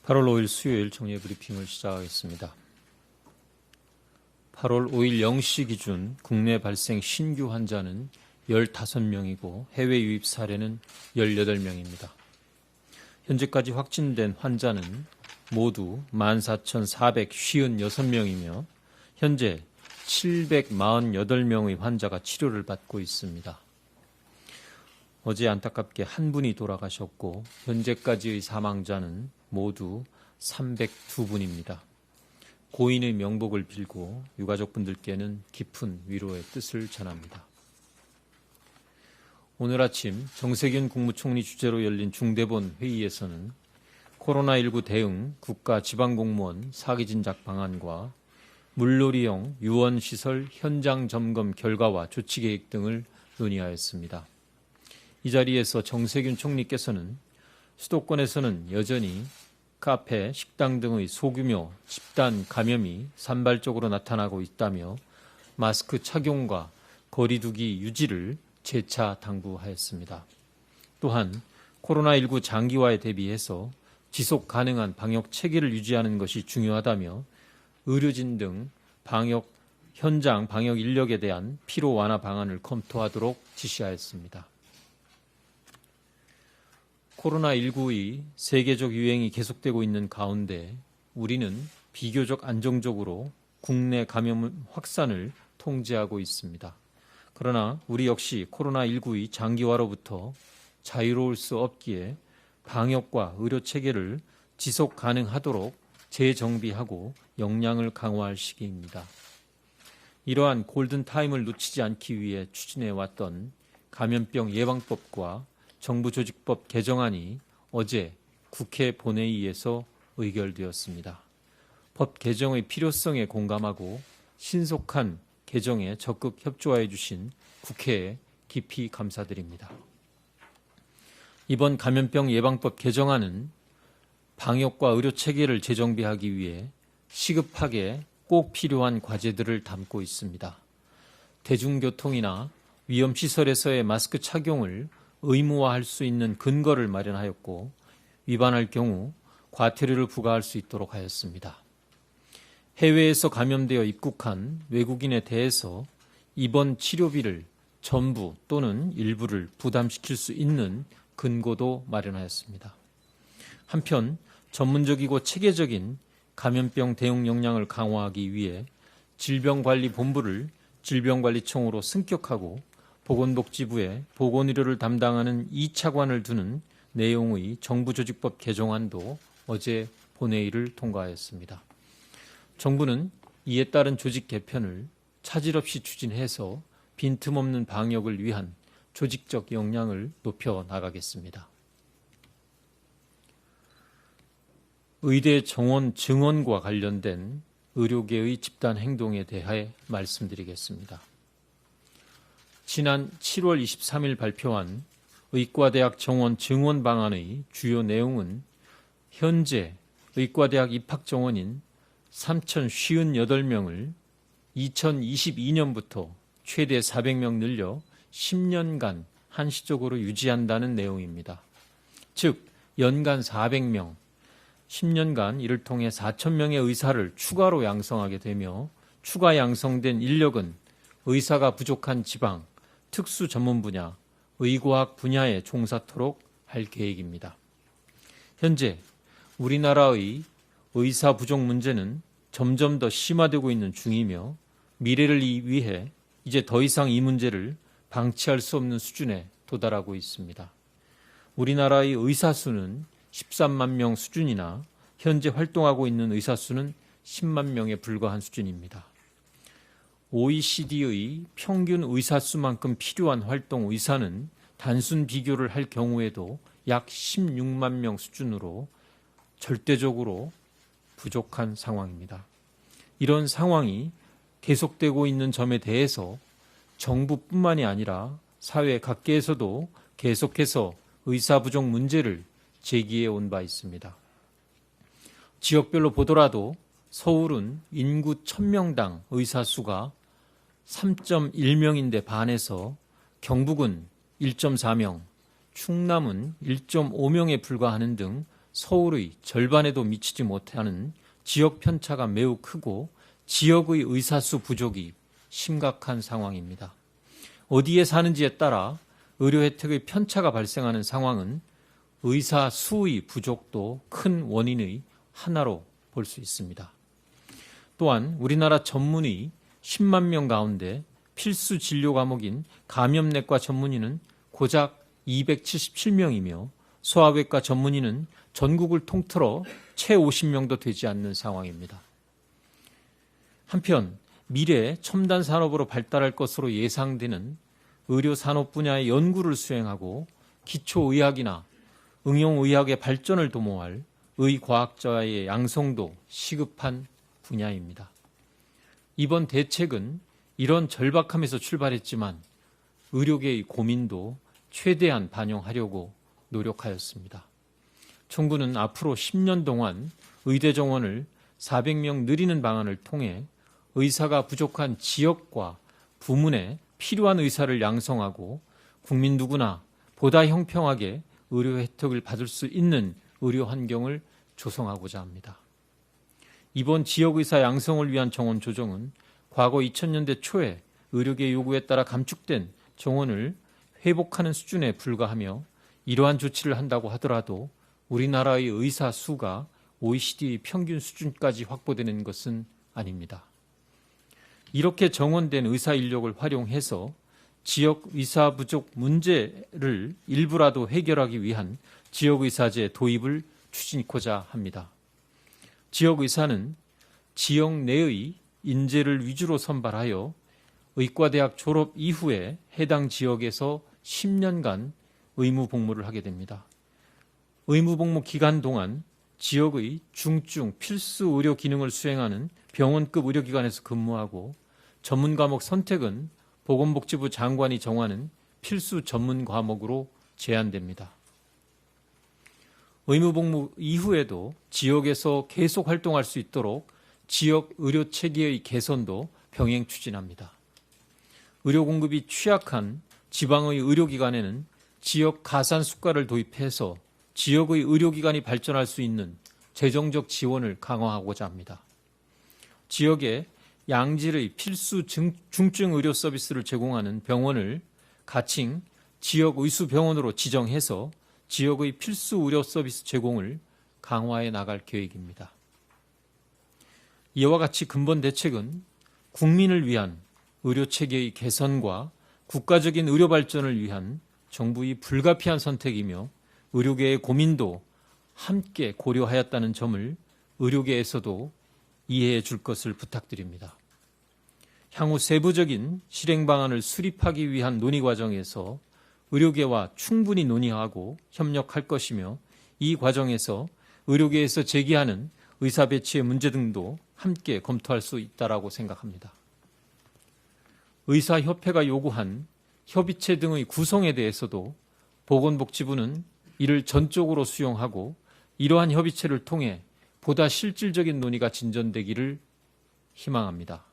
8월 5일 수요일 정례 브리핑을 시작하겠습니다. 8월 5일 0시 기준 국내 발생 신규 환자는 15명이고 해외 유입 사례는 18명입니다. 현재까지 확진된 환자는 모두 14,456명이며 현재 748명의 환자가 치료를 받고 있습니다. 어제 안타깝게 한 분이 돌아가셨고 현재까지의 사망자는 모두 302분입니다. 고인의 명복을 빌고 유가족분들께는 깊은 위로의 뜻을 전합니다. 오늘 아침 정세균 국무총리 주재로 열린 중대본 회의에서는 코로나19 대응 국가지방공무원 사기진작 방안과 물놀이용 유원시설 현장 점검 결과와 조치계획 등을 논의하였습니다. 이 자리에서 정세균 총리께서는 수도권에서는 여전히 카페, 식당 등의 소규모 집단 감염이 산발적으로 나타나고 있다며 마스크 착용과 거리 두기 유지를 재차 당부하였습니다. 또한 코로나19 장기화에 대비해서 지속 가능한 방역 체계를 유지하는 것이 중요하다며 의료진 등 현장 방역 인력에 대한 피로 완화 방안을 검토하도록 지시하였습니다. 코로나19의 세계적 유행이 계속되고 있는 가운데 우리는 비교적 안정적으로 국내 감염 확산을 통제하고 있습니다. 그러나 우리 역시 코로나19의 장기화로부터 자유로울 수 없기에 방역과 의료 체계를 지속 가능하도록 재정비하고 역량을 강화할 시기입니다. 이러한 골든타임을 놓치지 않기 위해 추진해왔던 감염병 예방법과 정부조직법 개정안이 어제 국회 본회의에서 의결되었습니다. 법 개정의 필요성에 공감하고 신속한 개정에 적극 협조해 주신 국회에 깊이 감사드립니다. 이번 감염병 예방법 개정안은 방역과 의료 체계를 재정비하기 위해 시급하게 꼭 필요한 과제들을 담고 있습니다. 대중교통이나 위험시설에서의 마스크 착용을 의무화할 수 있는 근거를 마련하였고 위반할 경우 과태료를 부과할 수 있도록 하였습니다. 해외에서 감염되어 입국한 외국인에 대해서 입원 치료비를 전부 또는 일부를 부담시킬 수 있는 근거도 마련하였습니다. 한편 전문적이고 체계적인 감염병 대응 역량을 강화하기 위해 질병관리본부를 질병관리청으로 승격하고 보건복지부에 보건의료를 담당하는 2차관을 두는 내용의 정부조직법 개정안도 어제 본회의를 통과하였습니다. 정부는 이에 따른 조직 개편을 차질 없이 추진해서 빈틈없는 방역을 위한 조직적 역량을 높여 나가겠습니다. 의대 정원 증원과 관련된 의료계의 집단 행동에 대해 말씀드리겠습니다. 지난 7월 23일 발표한 의과대학 정원 증원 방안의 주요 내용은 현재 의과대학 입학 정원인 3,058명을 2022년부터 최대 400명 늘려 10년간 한시적으로 유지한다는 내용입니다. 즉 연간 400명, 10년간 이를 통해 4,000명의 의사를 추가로 양성하게 되며 추가 양성된 인력은 의사가 부족한 지방, 특수 전문 분야, 의과학 분야에 종사토록 할 계획입니다. 현재 우리나라의 의사 부족 문제는 점점 더 심화되고 있는 중이며 미래를 위해 이제 더 이상 이 문제를 방치할 수 없는 수준에 도달하고 있습니다. 우리나라의 의사 수는 13만 명 수준이나 현재 활동하고 있는 의사 수는 10만 명에 불과한 수준입니다. OECD의 평균 의사 수만큼 필요한 활동 의사는 단순 비교를 할 경우에도 약 16만 명 수준으로 절대적으로 부족한 상황입니다. 이런 상황이 계속되고 있는 점에 대해서 정부뿐만이 아니라 사회 각계에서도 계속해서 의사 부족 문제를 제기해 온 바 있습니다. 지역별로 보더라도 서울은 인구 1000명당 의사 수가 3.1명인데 반해서 경북은 1.4명, 충남은 1.5명에 불과하는 등 서울의 절반에도 미치지 못하는 지역 편차가 매우 크고 지역의 의사수 부족이 심각한 상황입니다. 어디에 사는지에 따라 의료 혜택의 편차가 발생하는 상황은 의사 수의 부족도 큰 원인의 하나로 볼 수 있습니다. 또한 우리나라 전문의 10만 명 가운데 필수 진료 과목인 감염내과 전문의는 고작 277명이며 소아외과 전문의는 전국을 통틀어 채 50명도 되지 않는 상황입니다. 한편 미래 첨단 산업으로 발달할 것으로 예상되는 의료 산업 분야의 연구를 수행하고 기초의학이나 응용의학의 발전을 도모할 의과학자의 양성도 시급한 분야입니다. 이번 대책은 이런 절박함에서 출발했지만 의료계의 고민도 최대한 반영하려고 노력하였습니다. 정부는 앞으로 10년 동안 의대 정원을 400명 늘리는 방안을 통해 의사가 부족한 지역과 부문에 필요한 의사를 양성하고 국민 누구나 보다 형평하게 의료 혜택을 받을 수 있는 의료 환경을 조성하고자 합니다. 이번 지역의사 양성을 위한 정원 조정은 과거 2000년대 초에 의료계 요구에 따라 감축된 정원을 회복하는 수준에 불과하며 이러한 조치를 한다고 하더라도 우리나라의 의사 수가 OECD 평균 수준까지 확보되는 것은 아닙니다. 이렇게 정원된 의사 인력을 활용해서 지역 의사 부족 문제를 일부라도 해결하기 위한 지역의사제 도입을 추진하고자 합니다. 지역의사는 지역 내의 인재를 위주로 선발하여 의과대학 졸업 이후에 해당 지역에서 10년간 의무 복무를 하게 됩니다. 의무 복무 기간 동안 지역의 중증 필수 의료 기능을 수행하는 병원급 의료기관에서 근무하고 전문 과목 선택은 보건복지부 장관이 정하는 필수 전문 과목으로 제한됩니다. 의무 복무 이후에도 지역에서 계속 활동할 수 있도록 지역 의료 체계의 개선도 병행 추진합니다. 의료 공급이 취약한 지방의 의료기관에는 지역 가산 수가를 도입해서 지역의 의료기관이 발전할 수 있는 재정적 지원을 강화하고자 합니다. 지역에 양질의 필수 중증 의료 서비스를 제공하는 병원을 가칭 지역 의수 병원으로 지정해서 지역의 필수 의료 서비스 제공을 강화해 나갈 계획입니다. 이와 같이 근본 대책은 국민을 위한 의료 체계의 개선과 국가적인 의료 발전을 위한 정부의 불가피한 선택이며 의료계의 고민도 함께 고려하였다는 점을 의료계에서도 이해해 줄 것을 부탁드립니다. 향후 세부적인 실행 방안을 수립하기 위한 논의 과정에서 의료계와 충분히 논의하고 협력할 것이며 이 과정에서 의료계에서 제기하는 의사 배치의 문제 등도 함께 검토할 수 있다고 생각합니다. 의사협회가 요구한 협의체 등의 구성에 대해서도 보건복지부는 이를 전적으로 수용하고 이러한 협의체를 통해 보다 실질적인 논의가 진전되기를 희망합니다.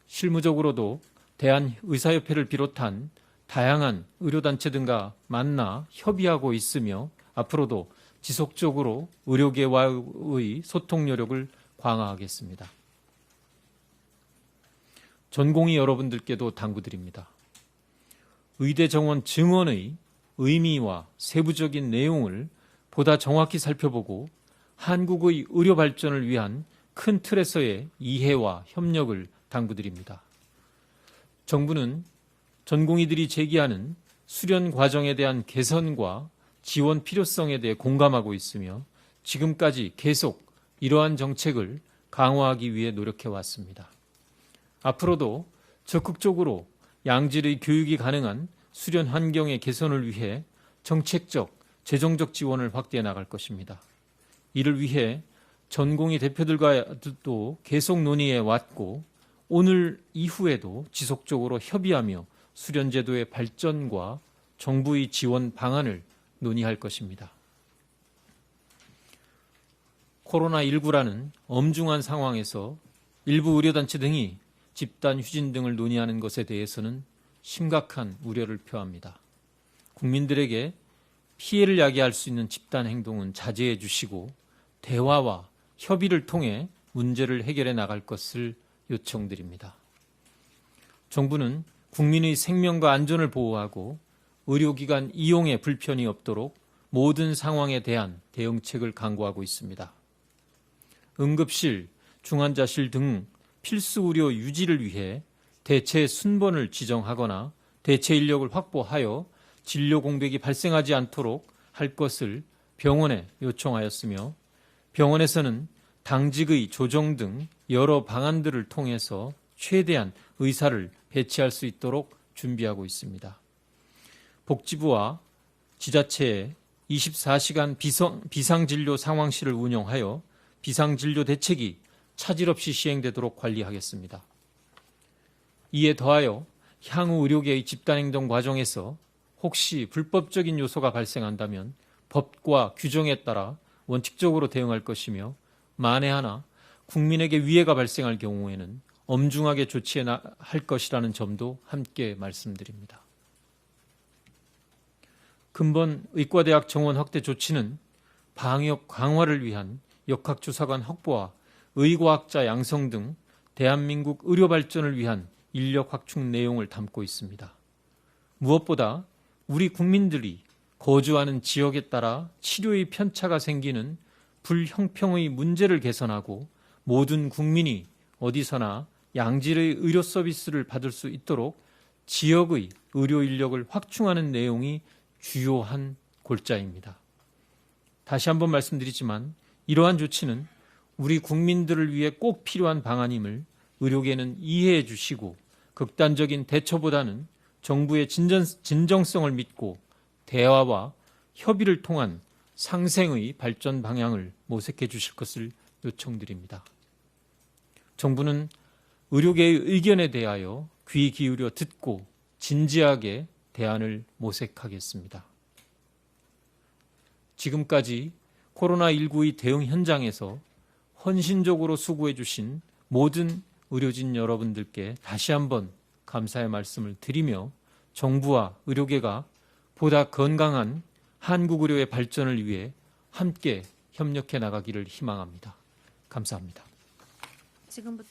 실무적으로도 대한의사협회를 비롯한 다양한 의료단체 등과 만나 협의하고 있으며 앞으로도 지속적으로 의료계와의 소통 노력을 강화하겠습니다. 전공의 여러분들께도 당부드립니다. 의대 정원 증원의 의미와 세부적인 내용을 보다 정확히 살펴보고 한국의 의료 발전을 위한 큰 틀에서의 이해와 협력을 당부드립니다. 정부는 전공의들이 제기하는 수련 과정에 대한 개선과 지원 필요성에 대해 공감하고 있으며 지금까지 계속 이러한 정책을 강화하기 위해 노력해 왔습니다. 앞으로도 적극적으로 양질의 교육이 가능한 수련 환경의 개선을 위해 정책적, 재정적 지원을 확대해 나갈 것입니다. 이를 위해 전공의 대표들과도 계속 논의해 왔고 오늘 이후에도 지속적으로 협의하며 수련제도의 발전과 정부의 지원 방안을 논의할 것입니다. 코로나19라는 엄중한 상황에서 일부 의료단체 등이 집단 휴진 등을 논의하는 것에 대해서는 심각한 우려를 표합니다. 국민들에게 피해를 야기할 수 있는 집단 행동은 자제해 주시고 대화와 협의를 통해 문제를 해결해 나갈 것을 요청드립니다. 정부는 국민의 생명과 안전을 보호하고 의료기관 이용에 불편이 없도록 모든 상황에 대한 대응책을 강구하고 있습니다. 응급실, 중환자실 등 필수 의료 유지를 위해 대체 순번을 지정하거나 대체 인력을 확보하여 진료 공백이 발생하지 않도록 할 것을 병원에 요청하였으며 병원에서는 당직의 조정 등 여러 방안들을 통해서 최대한 의사를 배치할 수 있도록 준비하고 있습니다. 복지부와 지자체에 24시간 비상진료 상황실을 운영하여 비상진료 대책이 차질 없이 시행되도록 관리하겠습니다. 이에 더하여 향후 의료계의 집단행동 과정에서 혹시 불법적인 요소가 발생한다면 법과 규정에 따라 원칙적으로 대응할 것이며 만에 하나 국민에게 위해가 발생할 경우에는 엄중하게 조치할 것이라는 점도 함께 말씀드립니다. 근본 의과대학 정원 확대 조치는 방역 강화를 위한 역학조사관 확보와 의과학자 양성 등 대한민국 의료 발전을 위한 인력 확충 내용을 담고 있습니다. 무엇보다 우리 국민들이 거주하는 지역에 따라 치료의 편차가 생기는 불형평의 문제를 개선하고 모든 국민이 어디서나 양질의 의료 서비스를 받을 수 있도록 지역의 의료 인력을 확충하는 내용이 주요한 골자입니다. 다시 한번 말씀드리지만 이러한 조치는 우리 국민들을 위해 꼭 필요한 방안임을 의료계는 이해해 주시고 극단적인 대처보다는 정부의 진정성을 믿고 대화와 협의를 통한 상생의 발전 방향을 모색해 주실 것을 요청드립니다. 정부는 의료계의 의견에 대하여 귀 기울여 듣고 진지하게 대안을 모색하겠습니다. 지금까지 코로나19의 대응 현장에서 헌신적으로 수고해 주신 모든 의료진 여러분들께 다시 한번 감사의 말씀을 드리며 정부와 의료계가 보다 건강한 한국 의료의 발전을 위해 함께 협력해 나가기를 희망합니다. 감사합니다. 지금부터